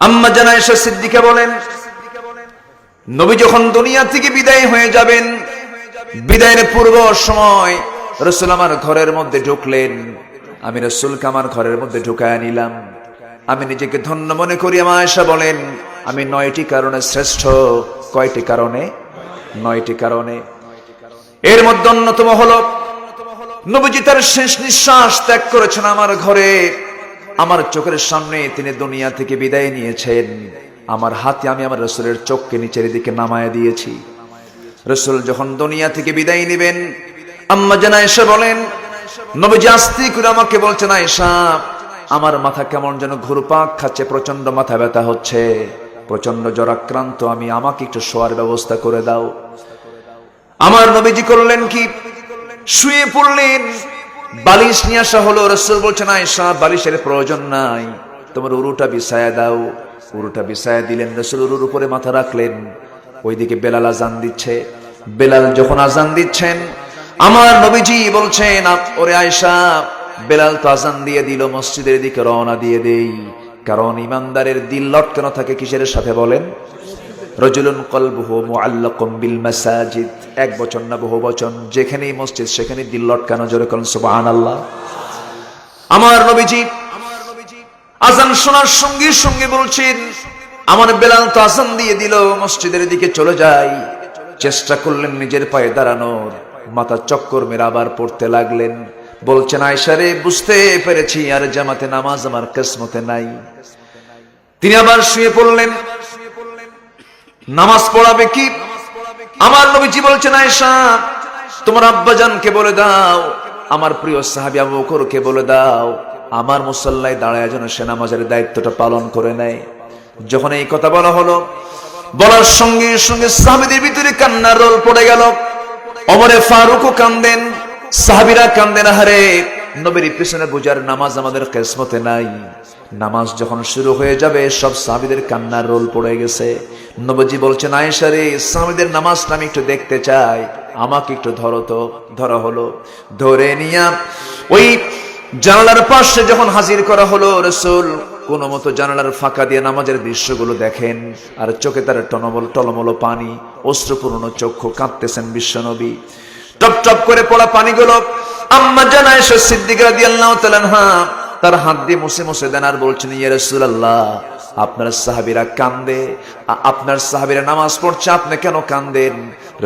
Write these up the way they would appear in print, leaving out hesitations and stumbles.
আম্মা জান আয়েশা সিদ্দিকা বলেন, নবী যখন দুনিয়া থেকে বিদায় হয়ে যাবেন, বিদায়ের পূর্ব সময় রাসূল আমার ঘরের মধ্যে ঢুকলেন। আমি রাসূলকে আমার ঘরের মধ্যে ঢুকায় নিলাম। আমি নিজেকে ধন্য মনে করি। আম্মা আয়েশা বলেন, আমি 9টি কারণে শ্রেষ্ঠ। কয়টি কারণে? 9টি কারণে। এর মধ্যে অন্যতম হলো, নবীজি তার শেষ নিঃশ্বাস ত্যাগ করেছেন আমার ঘরে। আমার চোখের সামনে তিনি দুনিয়া থেকে বিদায় নিয়েছেন। আমার হাতে আমি আমার রাসূলের চোখকে নিচের দিকে নামায় দিয়েছি। রাসূল যখন দুনিয়া থেকে বিদায় নেবেন, আম্মা জান আয়েশা বলেন, নবীজি আস্তে করে আমাকে বলছেন, আয়েশা, আমার মাথা কেমন যেন ঘুরপাক খাচ্ছে, প্রচন্ড মাথা ব্যথা হচ্ছে, প্রচন্ড জ্বরাক্রান্ত, আমাকে একটু শোয়ার ব্যবস্থা করে দাও। আমার নবীজি করলেন কি, শুয়ে পড়লেন। বালিশ নিয়ে আসা হলো। রাসূল বলছেন, আয়েশা, বালিশের প্রয়োজন নাই, তোমার উরুটা বিছায়া দাও। উরুটা বিছায়া দিলেন। রাসূল উরুর উপরে মাথা রাখলেন। ওইদিকে বেলাল আজান দিচ্ছে। বেলাল যখন আজান দিচ্ছেন, আমার নবীজি বলছেন, ওরে আয়েশা, বেলাল তো আজান দিয়ে দিল, মসজিদের দিকে রওনা দিয়ে দেই। কারণ ইমানদারের দিল লটকানো থাকে কিসের সাথে বলেন? রজুলুন কলবুহু মুআল্লাকুম বিল মাসাজিদ। এক বচন না বহু বচন, যেখানেই মসজিদ সেখানে দিল লটকানো। জোরে বলেন সুবহানাল্লাহ। আমার নবীজি আজান শোনার সঙ্গে সঙ্গে বলছেন, আমার বেলাল তো আজান দিয়ে দিল, মসজিদের দিকে চলে যাই। চেষ্টা করলেন নিজের পায়ে দাঁড়ানোর, মাথা চক্কর মেরে আবার পড়তে লাগলেন। বলছেন, আয়েশা রে, বুঝতে পেরেছি আর জামাতে নামাজ আমার কিসমতে নাই। তিনি আবার শুয়ে পড়লেন। নামাজ পড়াবে কি? আমার নবীজি বলছেন, আয়েশা, তোমার আব্বাজানকে বলে দাও, আমার প্রিয় সাহাবী আবু বকরকে বলে দাও, আমার মুসল্লায় দাঁড়ায় যেন সে নামাজের দায়িত্বটা পালন করে নেয়। যখন এই কথা বলা হলো, বলার সঙ্গে সঙ্গে সাহাবীদের ভিতরে কান্নার রোল পড়ে গেল। ওমরে ফারুকও কান্দেন, সাহাবীরা কান্দেন। আহারে, নবীর পিছনে বোঝার নামাজ আমাদের কিসমতে নাই। নামাজ যখন শুরু হয়ে যাবে, সব সাহাবীদের কান্নার রোল পড়ে গেছে। নবীজি বলছেন, আয়েশা রে, সাহাবীদের নামাজটা আমি একটু দেখতে চাই, আমাকে একটু ধরো তো। ধরা হলো। ধরে নিয়া ওই জানালার পাশে যখন হাজির করা হলো, রাসূল কোন মতো জানালার ফাঁকা দিয়ে নামাজের দৃশ্যগুলো দেখেন। আর চোখে তার টলমল পানি, অশ্রুপূর্ণ চক্ষু, কাঁদতেছেন বিশ্বনবী। টপ টপ করে পড়া পানিগুলো আম্মা জান আয়েশা সিদ্দিকা রাদিয়াল্লাহু তাআলা আনহা তার হাত দিয়ে মুছে মুছে দেন। আর বলছেন, ইয়া রাসূলুল্লাহ, আপনার সাহাবীরা কান্দে, আপনার সাহাবীরা নামাজ পড়ছে, আপনি কেন কান্দেন?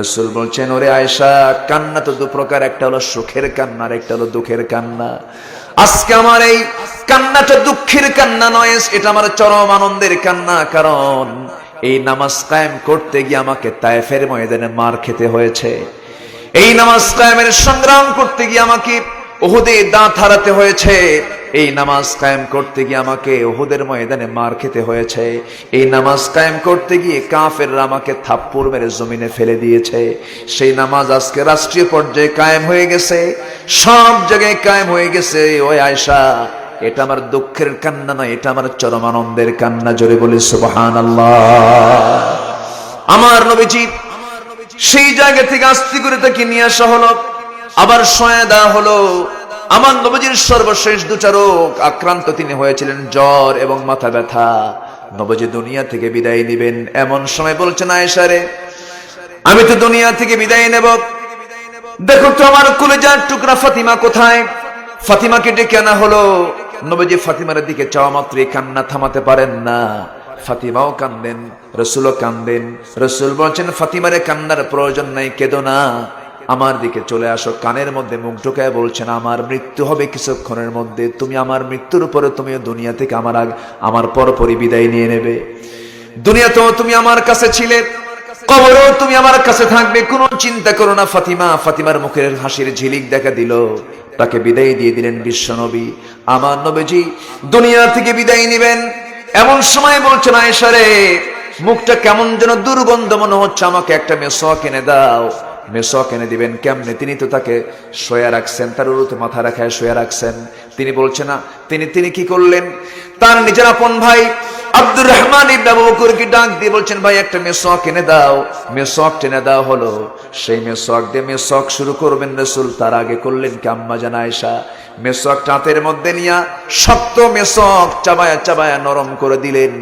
রাসূল বলছেন, ওরে আয়েশা, কান্না তো দু প্রকার, একটা হলো সুখের কান্না আর একটা হলো দুঃখের কান্না। আজকে আমার এই কান্নাটা দুঃখের কান্না নয়, এটা আমার চরম আনন্দের কান্না। কারণ এই নামাজ কায়েম করতে গিয়ে আমাকে তায়েফের ময়দানে মার খেতে হয়েছে। এই নামাজ কায়েমের সংগ্রাম করতে গিয়ে আমাকে উহুদে দাঁত হারাতে হয়েছে। এই নামাজ কায়েম করতে গিয়ে আমাকে উহুদের ময়দানে মার খেতে হয়েছে। এই নামাজ কায়েম করতে গিয়ে কাফেররা আমাকে থাপ্পড় মেরে জমিনে ফেলে দিয়েছে। সেই নামাজ আজকে রাষ্ট্রীয় পর্যায়ে কায়েম হয়ে গেছে, সব জায়গায় কায়েম হয়ে গেছে। ওই আয়েশা, এটা আমার দুঃখের কান্না নয়, এটা আমার চরম আনন্দের কান্না। জোরে বলি সুবহানাল্লাহ। আমার নবীজি সেই জায়গা থেকে আস্তে করে তাকে নিয়ে আসা হলো, আবার শোয়া দেওয়া হলো। আমার নবীজির সর্বশেষ দুটা রোগ আক্রান্ত তিনি হয়েছিলেন, জ্বর এবং মাথা ব্যথা। নবীজি দুনিয়া থেকে বিদায় নেবেন, এমন সময় বলছেন, আয়েশা রে, আমি তো দুনিয়া থেকে বিদায় নেব, দেখো তো আমার কলিজার টুকরা ফাতিমা কোথায়? ফাতিমাকে ডেকে আনা হলো। নবীজি ফাতিমার দিকে চাওয়া মাত্রই কান্না থামাতে পারেন না। ফাতিমাও কান্দেন, রাসূলও কান্দেন। রাসূল বলছেন, ফাতিমারে কান্নার প্রয়োজন নাই, কেঁদো না, আমার দিকে চলে আসো। কানের মধ্যে মুখ ঢুকায় বলছেন, আমার মৃত্যু হবে কিছুক্ষণের মধ্যে, তুমি আমার মৃত্যুর উপরে তুমিও দুনিয়া থেকে আমার পরপরই বিদায় নিয়ে নেবে। দুনিয়াতেও তুমি আমার কাছে ছিলে, কবরেও তুমি আমার কাছে থাকবে, কোনো চিন্তা করো না ফাতিমা। ফাতিমার মুখের হাসির ঝিলিক দেখা দিল, তাকে বিদায় দিয়ে দিলেন বিশ্বনবী। আমার নবীজি দুনিয়া থেকে বিদায় নেবেন, এমন সময় বলছেন, আয়েশা রে, মুখটা কেমন যেন দুর্গন্ধ মনে হচ্ছে, আমাকে একটা মেসওয়াক এনে দাও। মেসওয়াক এনে দিবেন কেমনে? তিনি তো তাকে শোয়া রাখছেন, তার উরুতে মাথা রাখায় শোয়া রাখছেন। তিনি বলছেন না, তিনি কি করলেন, তার নিজের আপন ভাই আব্দুর রহমান ইবনে আবু বকরকে ডাক দিয়ে বলছেন, ভাই একটা মেসওয়াক এনে দাও। মেসওয়াক এনে দেওয়া হলো। সেই মেসওয়াক দিয়ে মেসওয়াক শুরু করবেন রাসূল, তার আগে করলেন কি আম্মা জান আয়েশা মেসওয়াক হাতের মধ্যে নিয়া শক্ত মেসওয়াক চাবায়া চাবায়া নরম করে দিলেন।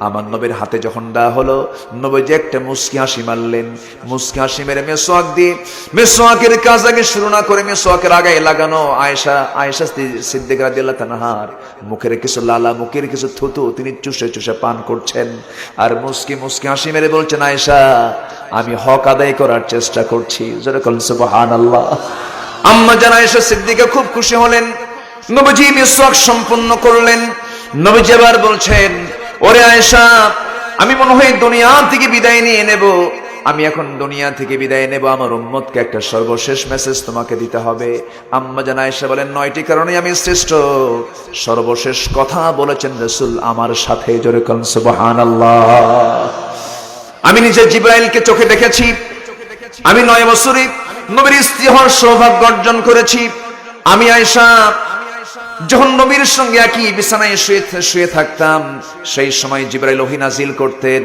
আমার নবীর হাতে যখন দেওয়া হলো, নবীজি একটা মুস্কি হাসি মারলেন। মুস্কি হাসি মেরে মেসওয়াক দিয়ে মেসওয়াকের কাজ আগে শুরু না করে মেসওয়াকের আগে লাগানো আয়েশা সিদ্দিকা রাদিয়াল্লাহু তাআলার মুখের কিছু লালা, মুখের কিছু থুতু তিনি চুষে চুষে পান করছেন। আর মুস্কি মুস্কি হাসি মেরে বলছেন, আয়েশা আমি হক আদায় করার চেষ্টা করছি। জোরে বলেন সুবহানাল্লাহ। আম্মা জান আয়েশা সিদ্দিকা খুব খুশি হলেন। নবীজি মিসওয়াক সম্পন্ন করলেন। নবীজি আবার বলছেন, ওরে আয়েশা আমি মনে হয় দুনিয়া থেকে বিদায় নিয়ে নেব, আমি এখন দুনিয়া থেকে বিদায় নেব, আমার উম্মতকে একটা সর্বশেষ মেসেজ তোমাকে দিতে হবে। আম্মা জান আয়েশা বলেন, 9টি কারণে আমি শ্রেষ্ঠ। সর্বশেষ কথা বলেছেন রাসূল আমার সাথে। জোরে বলেন সুবহানাল্লাহ। আমি নিজে জিবরাইলকে চোখে দেখেছি, আমি 9 বছরে নবীর স্ত্রী হওয়ার সৌভাগ্য অর্জন করেছি। আমি আয়েশা যখন নবীর সঙ্গে একই বিছানায় শুয়ে থাকতাম, সেই সময় জিবরাইল ওহী নাজিল করতেন।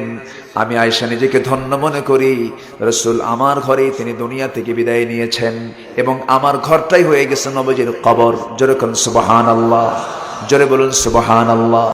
আমি আয়েশা নিজেকে ধন্য মনে করি, রাসূল আমার ঘরেই তিনি দুনিয়া থেকে বিদায় নিয়েছেন এবং আমার ঘরটাই হয়ে গেছে নবীজির কবর। জোরে বলুন সুবহানাল্লাহ, জোরে বলুন সুবহানাল্লাহ।